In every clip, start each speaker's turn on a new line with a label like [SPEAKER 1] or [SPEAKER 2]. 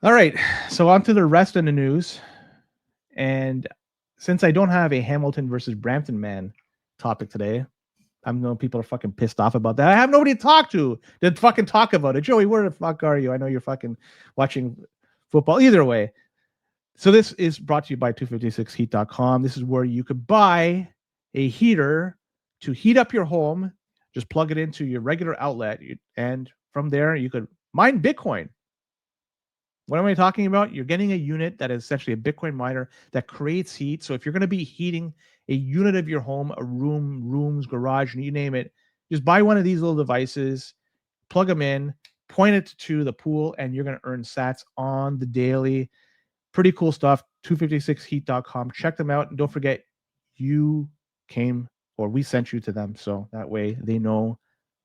[SPEAKER 1] All right. So on to the rest of the news. And since I don't have a Hamilton versus Brampton man topic today, I know people are fucking pissed off about that. I have nobody to talk to fucking talk about it. Joey, where the fuck are you? I know you're fucking watching football. Either way. So this is brought to you by 256heat.com. This is where you could buy a heater to heat up your home. Just plug it into your regular outlet. And from there, you could mine Bitcoin. What am I talking about? You're getting a unit that is essentially a Bitcoin miner that creates heat. So if you're going to be heating a unit of your home, a room, rooms, garage, you name it, just buy one of these little devices, plug them in, point it to the pool, and you're going to earn sats on the daily. Pretty cool stuff. 256heat.com. Check them out. And don't forget, you came or we sent you to them. So that way they know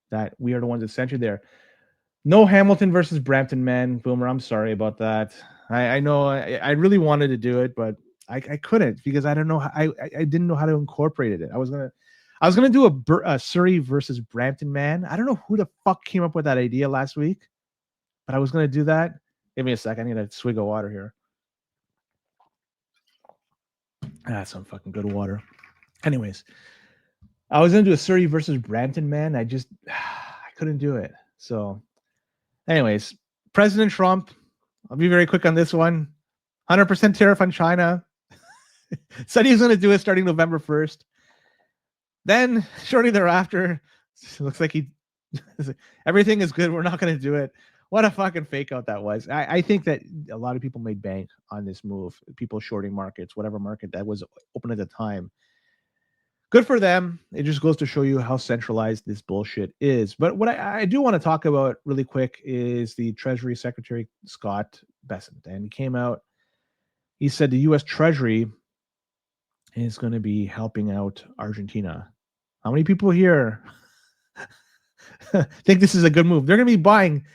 [SPEAKER 1] that we are the ones that sent you there. No Hamilton versus Brampton, man. Boomer, I'm sorry about that. I know I really wanted to do it, but I couldn't because I don't know. I didn't know how to incorporate it. I was gonna do a Surrey versus Brampton, man. I don't know who the fuck came up with that idea last week, but I was gonna do that. Give me a sec. I need a swig of water here. That's some fucking good water. Anyways, I was gonna do a Surrey versus Brampton, man. I couldn't do it. So anyways, President Trump, I'll be very quick on this one. 100% tariff on China. Said he was going to do it starting November 1st. Then, shortly thereafter, looks like everything is good. We're not going to do it. What a fucking fake out that was. I think that a lot of people made bank on this move. People shorting markets, whatever market that was open at the time. Good for them. It just goes to show you how centralized this bullshit is. But what I do want to talk about really quick is the Treasury Secretary Scott Bessent. And he came out, he said the U.S. Treasury is going to be helping out Argentina. How many people here think this is a good move? They're going to be buying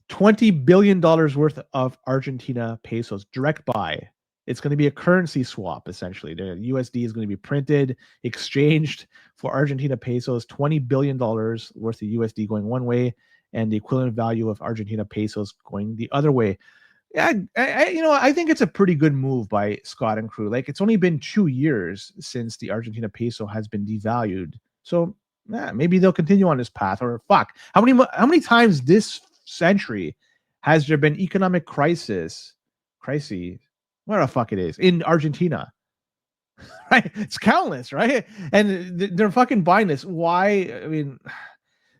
[SPEAKER 1] $20 billion worth of Argentina pesos, direct buy. It's going to be a currency swap, essentially. The USD is going to be printed, exchanged for Argentina pesos, $20 billion worth of USD going one way, and the equivalent value of Argentina pesos going the other way. I think it's a pretty good move by Scott and crew. Like, it's only been 2 years since the Argentina peso has been devalued. So maybe they'll continue on this path. Or fuck, how many times this century has there been economic crisis, what the fuck it is, in Argentina? Right? It's countless, right? And they're fucking buying this. Why? I mean,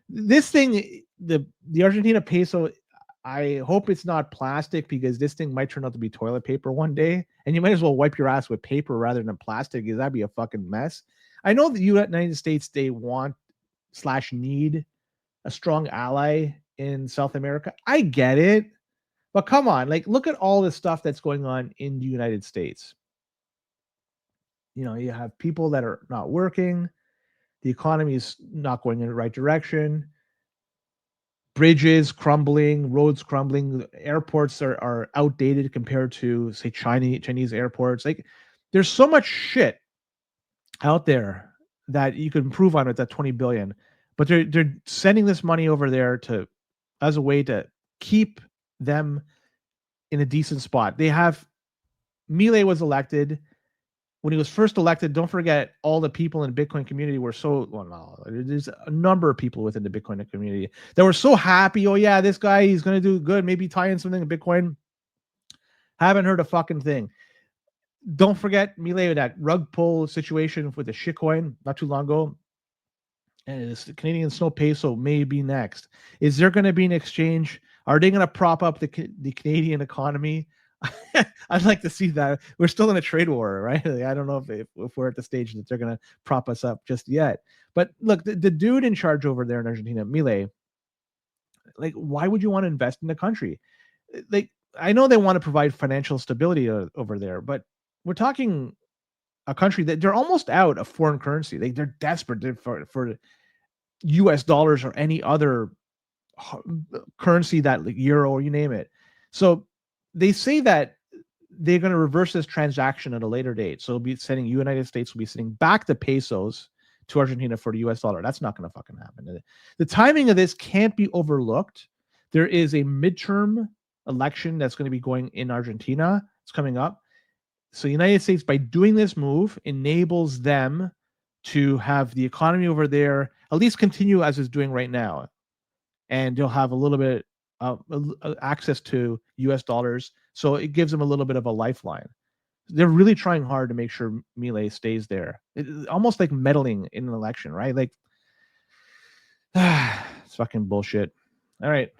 [SPEAKER 1] this thing, the Argentina peso, I hope it's not plastic because this thing might turn out to be toilet paper one day, and you might as well wipe your ass with paper rather than plastic because that'd be a fucking mess. I know the United States, they want / need a strong ally in South America. I get it. But come on, like, look at all the stuff that's going on in the United States. You know, you have people that are not working. The economy is not going in the right direction. Bridges crumbling, roads crumbling, airports are outdated compared to, say, Chinese airports. Like, there's so much shit out there that you could improve on with that 20 billion. But they're sending this money over there to as a way to keep them in a decent spot. They have Milei was elected. When he was first elected, don't forget all the people in the Bitcoin community were so, well, no, there's a number of people within the Bitcoin community that were so happy. Oh yeah, this guy, he's going to do good. Maybe tie in something in Bitcoin. Haven't heard a fucking thing. Don't forget Milei, that rug pull situation with the shitcoin not too long ago. And this Canadian snow peso may be next. Is there going to be an exchange? Are they going to prop up the Canadian economy? I'd like to see that. We're still in a trade war, right? Like, I don't know if we're at the stage that they're going to prop us up just yet. But look, the dude in charge over there in Argentina, Milei, like, why would you want to invest in the country? Like, I know they want to provide financial stability over there, but we're talking a country that they're almost out of foreign currency. They're desperate for US dollars or any other currency, that like euro or you name it. So they say that they're going to reverse this transaction at a later date. So United States will be sending back the pesos to Argentina for the US dollar. That's not going to fucking happen. The timing of this can't be overlooked. There is a midterm election that's going to be going in Argentina. It's coming up. So the United States, by doing this move, enables them to have the economy over there at least continue as it's doing right now. And they'll have a little bit of access to US dollars. So it gives them a little bit of a lifeline. They're really trying hard to make sure Milei stays there. It's almost like meddling in an election, right? Like, it's fucking bullshit. All right.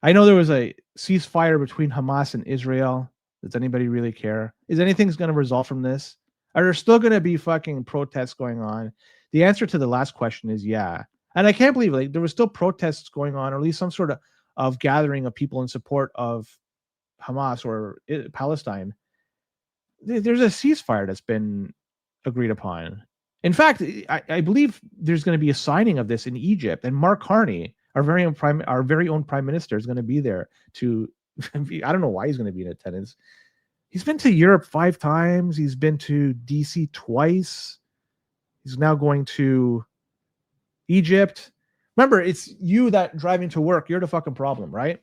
[SPEAKER 1] I know there was a ceasefire between Hamas and Israel. Does anybody really care? Is anything's going to result from this? Are there still going to be fucking protests going on? The answer to the last question is yeah. And I can't believe like there was still protests going on, or at least some sort of gathering of people in support of Hamas or Palestine. There's a ceasefire that's been agreed upon. In fact, I believe there's going to be a signing of this in Egypt, and Mark Carney, our very own prime minister, is going to be there to. I don't know why he's going to be in attendance. He's been to Europe 5 times. He's been to DC twice. He's now going to Egypt. Remember, it's you that driving to work. You're the fucking problem, right?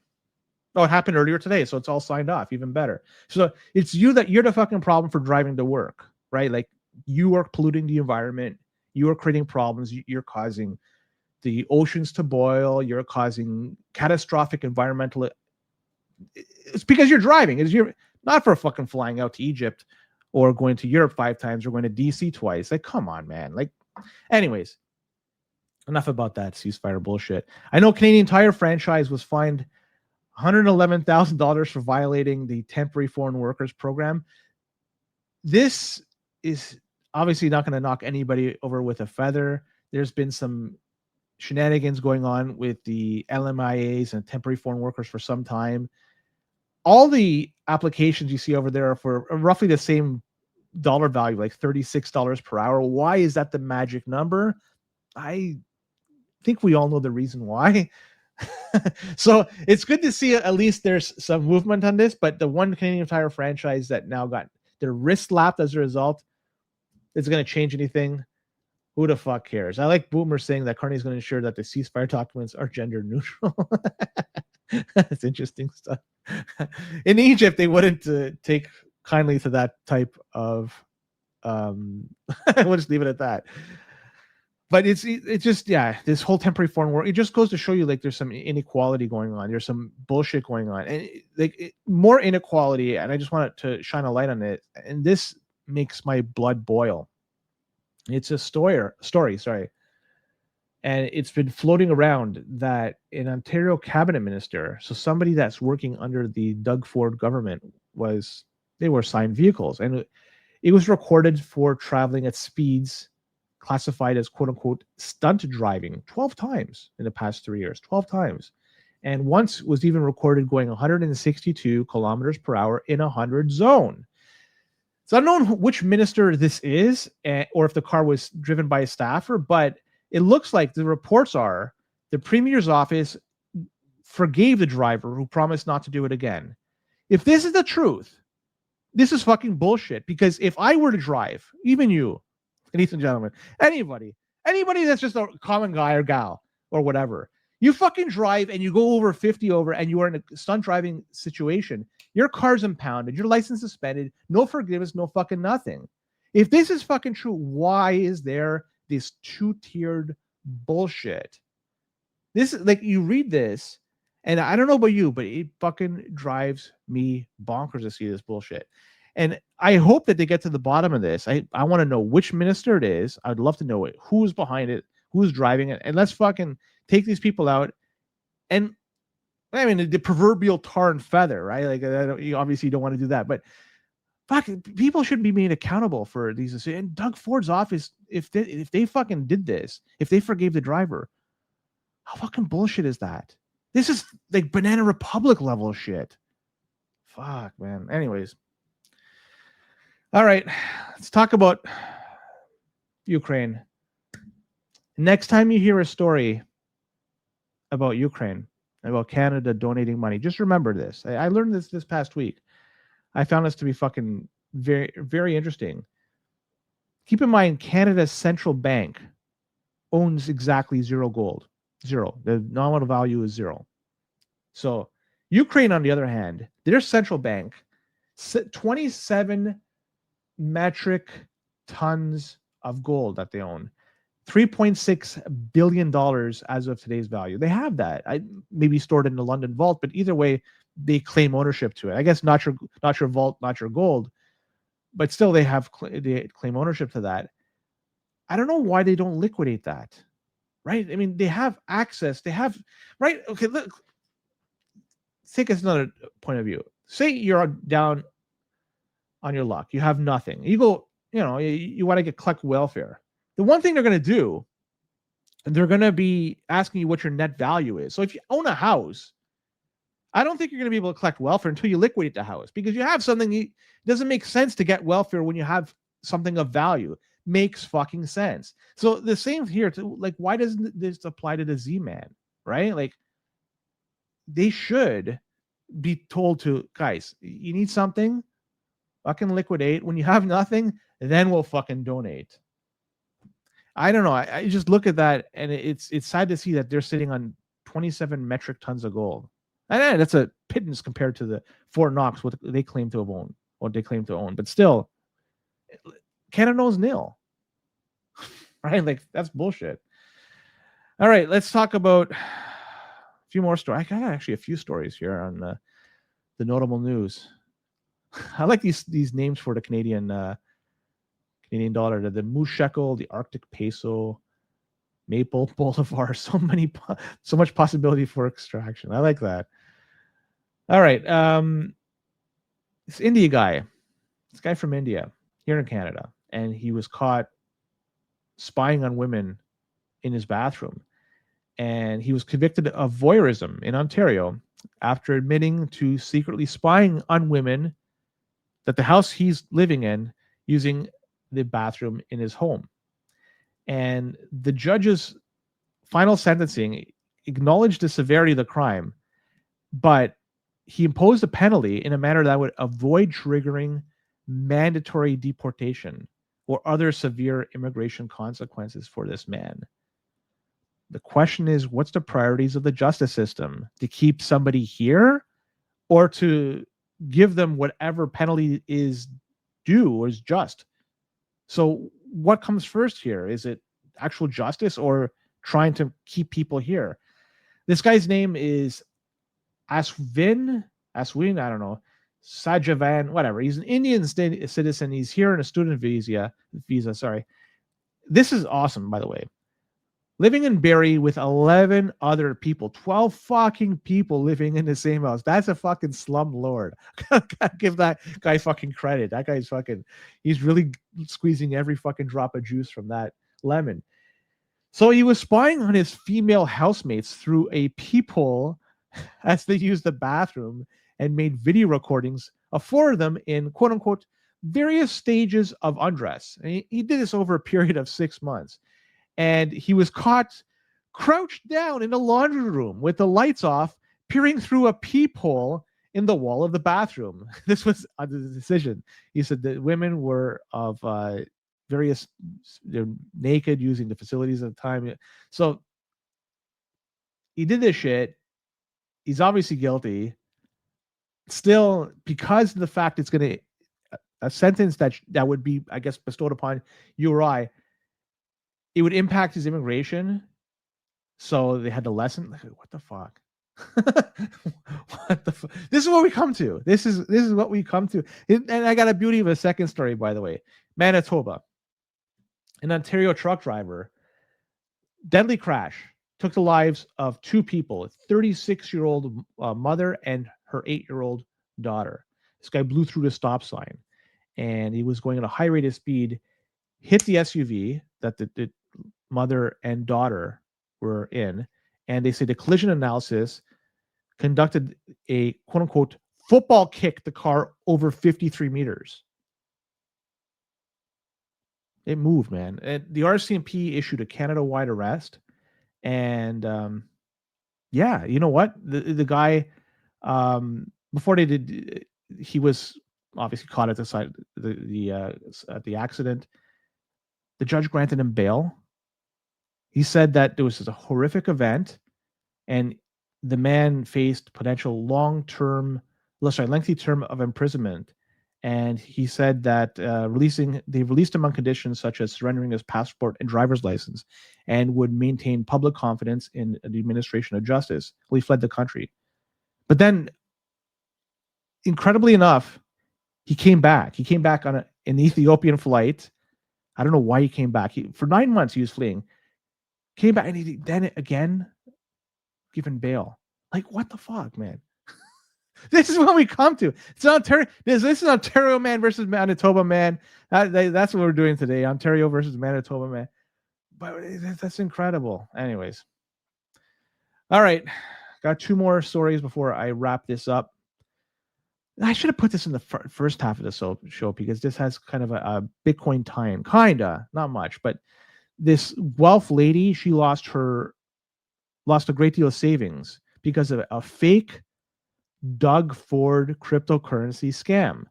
[SPEAKER 1] Oh, it happened earlier today, so it's all signed off. Even better. So it's you're the fucking problem for driving to work, right? Like you are polluting the environment. You are creating problems. You're causing the oceans to boil. You're causing catastrophic environmental. It's because you're driving. It's you're not for fucking flying out to Egypt or going to Europe 5 times or going to DC twice. Like, come on, man. Like, anyways, enough about that ceasefire bullshit. I know Canadian Tire franchise was fined $111,000 for violating the temporary foreign workers program. This is obviously not going to knock anybody over with a feather. There's been some shenanigans going on with the LMIAs and temporary foreign workers for some time. All the applications you see over there are for roughly the same dollar value, like $36 per hour. Why is that the magic number? I think we all know the reason why. So it's good to see at least there's some movement on this, but the one Canadian Tire franchise that now got their wrist slapped as a result, is it going to change anything? Who the fuck cares? I like Boomer saying that Carney is going to ensure that the ceasefire documents are gender neutral. That's interesting stuff. In Egypt, they wouldn't take kindly to that type of. We'll just leave it at that. But it's just this whole temporary foreign work. It just goes to show you like there's some inequality going on. There's some bullshit going on, and more inequality. And I just wanted to shine a light on it. And this makes my blood boil. It's a story, sorry. And it's been floating around that an Ontario cabinet minister, so somebody that's working under the Doug Ford government, they were assigned vehicles, and it was recorded for traveling at speeds classified as quote unquote stunt driving 12 times in the past 3 years, 12 times. And once was even recorded going 162 kilometers per hour in a 100 zone. So I don't know which minister this is, or if the car was driven by a staffer, but it looks like the reports are the premier's office forgave the driver who promised not to do it again. If this is the truth, this is fucking bullshit. Because if I were to drive, even you, ladies and gentlemen, anybody that's just a common guy or gal or whatever, you fucking drive and you go over 50 over and you are in a stunt driving situation, your car's impounded, your license suspended, no forgiveness, no fucking nothing. If this is fucking true, why is there this 2-tiered bullshit? This is like, you read this, and I don't know about you, but it fucking drives me bonkers to see this bullshit. And I hope that they get to the bottom of this. I want to know which minister it is. I'd love to know it. Who's behind it? Who's driving it? And let's fucking take these people out. And I mean, the proverbial tar and feather, right? Like, you obviously don't want to do that, but fuck, people shouldn't be made accountable for these. And Doug Ford's office, if they fucking did this, if they forgave the driver, how fucking bullshit is that? This is like Banana Republic level shit. Fuck, man. Anyways. All right, let's talk about Ukraine. Next time you hear a story about Ukraine, about Canada donating money, just remember this. I learned this past week. I found this to be fucking very, very interesting. Keep in mind, Canada's central bank owns exactly zero gold. Zero. The nominal value is zero. So Ukraine, on the other hand, their central bank, 27 metric tons of gold that they own. $3.6 billion as of today's value. They have that. I maybe stored in the London vault, but either way, they claim ownership to it. I guess not your vault, not your gold, but still they claim ownership to that. I don't know why they don't liquidate that. Right? I mean, they have access. They have right. Okay, look. Take us another point of view. Say you're down on your luck. You have nothing. You go, you want to collect welfare. The one thing they're going to do, they're going to be asking you what your net value is. So if you own a house, I don't think you're going to be able to collect welfare until you liquidate the house, because you have something. It doesn't make sense to get welfare when you have something of value. Makes fucking sense. So the same here. Why doesn't this apply to the Z-Man? Right? Like, they should be told to, guys, you need something, fucking liquidate. When you have nothing, then we'll fucking donate. I don't know. I just look at that, and it's sad to see that they're sitting on 27 metric tons of gold. And that's a pittance compared to the Fort Knox, what they claim to own. But still, Canada knows nil. Right? Like, that's bullshit. All right, let's talk about a few more stories. I got actually a few stories here on the notable news. I like these names for the Canadian dollar: the Moose Shekel, the Arctic Peso, Maple Bolivar. So much possibility for extraction. I like that. All right, this guy from India here in Canada, and he was caught spying on women in his bathroom, and he was convicted of voyeurism in Ontario after admitting to secretly spying on women at the house he's living in using the bathroom in his home. And the judge's final sentencing acknowledged the severity of the crime, but he imposed a penalty in a manner that would avoid triggering mandatory deportation or other severe immigration consequences for this man. The question is, what's the priorities of the justice system? To keep somebody here, or to give them whatever penalty is due or is just? So what comes first here? Is it actual justice or trying to keep people here? This guy's name is Aswin, I don't know, Sajavan, whatever. He's an Indian citizen. He's here on a student visa. Sorry. This is awesome, by the way. Living in Barrie with 11 other people, 12 fucking people living in the same house. That's a fucking slumlord. Gotta give that guy fucking credit. That guy's he's really squeezing every fucking drop of juice from that lemon. So he was spying on his female housemates through a peephole as they used the bathroom, and made video recordings of 4 of them in quote unquote various stages of undress. And he did this over a period of 6 months. And he was caught crouched down in the laundry room with the lights off, peering through a peephole in the wall of the bathroom. This was the decision. He said that women were of they're naked, using the facilities at the time. So he did this shit. He's obviously guilty. Still, because of the fact it's going to a sentence that would be, I guess, bestowed upon you or I, it would impact his immigration. So they had to lessen. What the fuck? This is what we come to. This is what we come to. And I got a beauty of a second story, by the way. Manitoba, an Ontario truck driver, deadly crash, took the lives of 2 people: a 36-year-old mother and her 8-year-old daughter. This guy blew through the stop sign, and he was going at a high rate of speed, hit the SUV that the mother and daughter were in, and they say the collision analysis conducted a quote unquote football kick the car over 53 meters. It moved, man. And the RCMP issued a Canada-wide arrest, and yeah, you know what? The guy, before they did, he was obviously caught at the site, at the accident. The judge granted him bail. He said that there was a horrific event, and the man faced potential lengthy term of imprisonment. And he said that they released him on conditions such as surrendering his passport and driver's license, and would maintain public confidence in the administration of justice. Well, he fled the country. But then, incredibly enough, he came back. He came back on an Ethiopian flight. I don't know why he came back. For 9 months, he was fleeing. Came back, and he then again given bail. Like, what the fuck, man? This is what we come to. It's Ontario. This is Ontario man versus Manitoba man. That's what we're doing today. Ontario versus Manitoba man. But that's incredible. Anyways. All right. Got 2 more stories before I wrap this up. I should have put this in the first half of the show because this has kind of a Bitcoin tie-in. Kinda. Not much. But this Guelph lady, she lost a great deal of savings because of a fake Doug Ford cryptocurrency scam.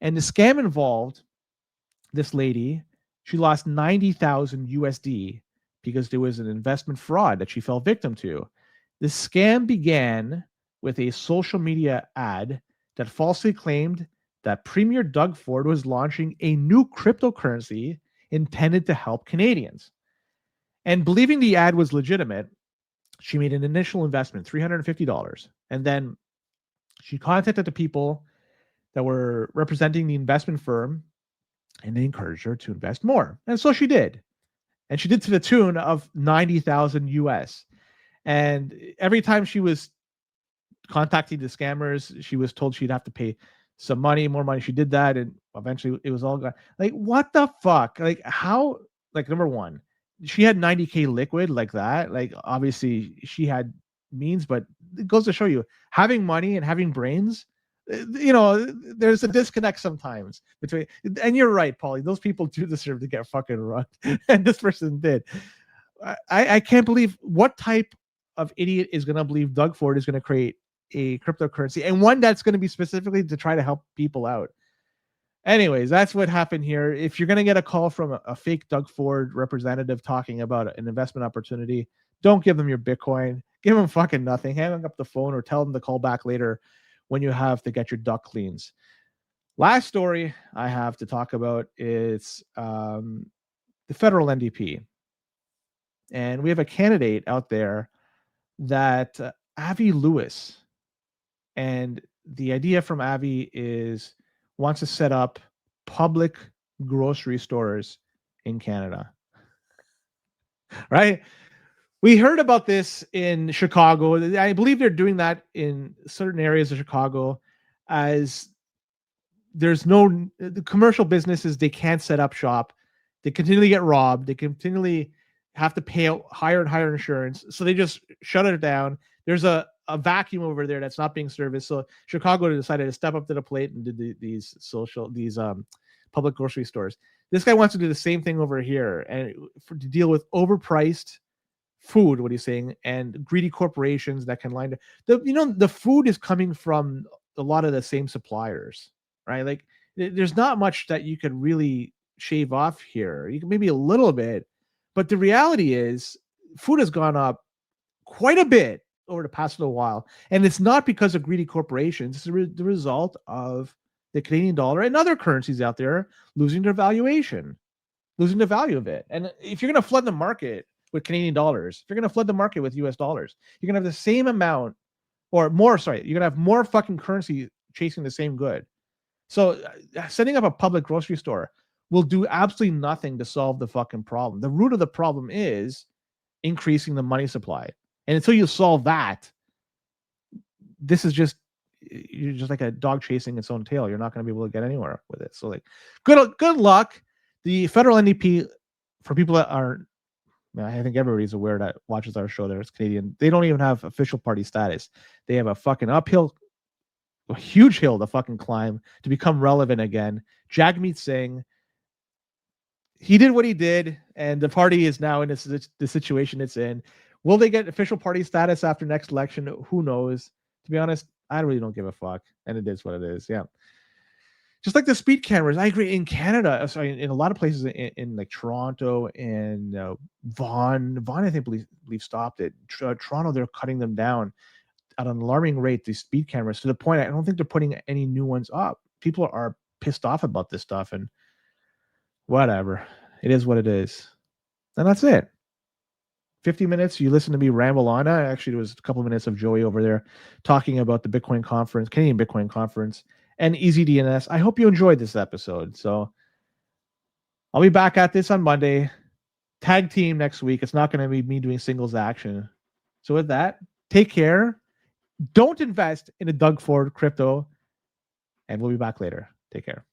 [SPEAKER 1] And the scam involved this lady. She lost 90,000 USD because there was an investment fraud that she fell victim to. The scam began with a social media ad that falsely claimed that Premier Doug Ford was launching a new cryptocurrency intended to help Canadians. And believing the ad was legitimate, she made an initial investment, $350. And then she contacted the people that were representing the investment firm, and they encouraged her to invest more. And so she did. And she did to the tune of 90,000 US. And every time she was contacting the scammers, she was told she'd have to pay some money, more money. She did that, and eventually it was all gone. Like, what the fuck? Like, how? Like, number one, she had 90K liquid like that. Like, obviously she had means, but it goes to show you, having money and having brains, there's a disconnect sometimes between. And you're right, Paulie, those people do deserve to get fucking run. And this person did. I can't believe what type of idiot is going to believe Doug Ford is going to create a cryptocurrency, and one that's going to be specifically to try to help people out. Anyways, that's what happened here. If you're going to get a call from a fake Doug Ford representative talking about an investment opportunity, don't give them your Bitcoin. Give them fucking nothing. Hang up the phone or tell them to call back later when you have to get your duck cleans. Last story I have to talk about is the federal NDP. And we have a candidate out there that Avi Lewis. And the idea from Avi is wants to set up public grocery stores in Canada. Right? We heard about this in Chicago. I believe they're doing that in certain areas of Chicago, as there's the commercial businesses, they can't set up shop. They continually get robbed. They continually have to pay out higher and higher insurance. So they just shut it down. There's a vacuum over there that's not being serviced. So Chicago decided to step up to the plate and did these public grocery stores. This guy wants to do the same thing over here, and to deal with overpriced food, what he's saying, and greedy corporations that can line the food is coming from a lot of the same suppliers, right? Like, there's not much that you can really shave off here. You can maybe a little bit, but the reality is food has gone up quite a bit over the past little while, and it's not because of greedy corporations. It's the result of the Canadian dollar and other currencies out there losing their valuation, losing the value of it. And if you're going to flood the market with Canadian dollars, if you're going to flood the market with US dollars, you're going to have the same amount or more, you're going to have more fucking currency chasing the same good. So setting up a public grocery store will do absolutely nothing to solve the fucking problem. The root of the problem is increasing the money supply. And until you solve that, you're just like a dog chasing its own tail. You're not going to be able to get anywhere with it. So, like, good luck. The federal NDP, for people that aren't, I think everybody's aware that watches our show, there's Canadian, they don't even have official party status. They have a fucking a huge hill to fucking climb to become relevant again. Jagmeet Singh, he did what he did, and the party is now in the situation it's in. Will they get official party status after next election? Who knows? To be honest, I really don't give a fuck, and it is what it is. Yeah. Just like the speed cameras, I agree. In Canada, sorry, in a lot of places in like Toronto and Vaughan, I think believe stopped it. Toronto, they're cutting them down. at an alarming rate, these speed cameras, to the point I don't think they're putting any new ones up. People are pissed off about this stuff, and whatever. It is what it is. And that's it. 50 minutes, you listen to me ramble on. Actually, there was a couple of minutes of Joey over there talking about the Bitcoin conference, Canadian Bitcoin conference, and EasyDNS. I hope you enjoyed this episode. So I'll be back at this on Monday. Tag team next week. It's not going to be me doing singles action. So with that, take care. Don't invest in a Doug Ford crypto. And we'll be back later. Take care.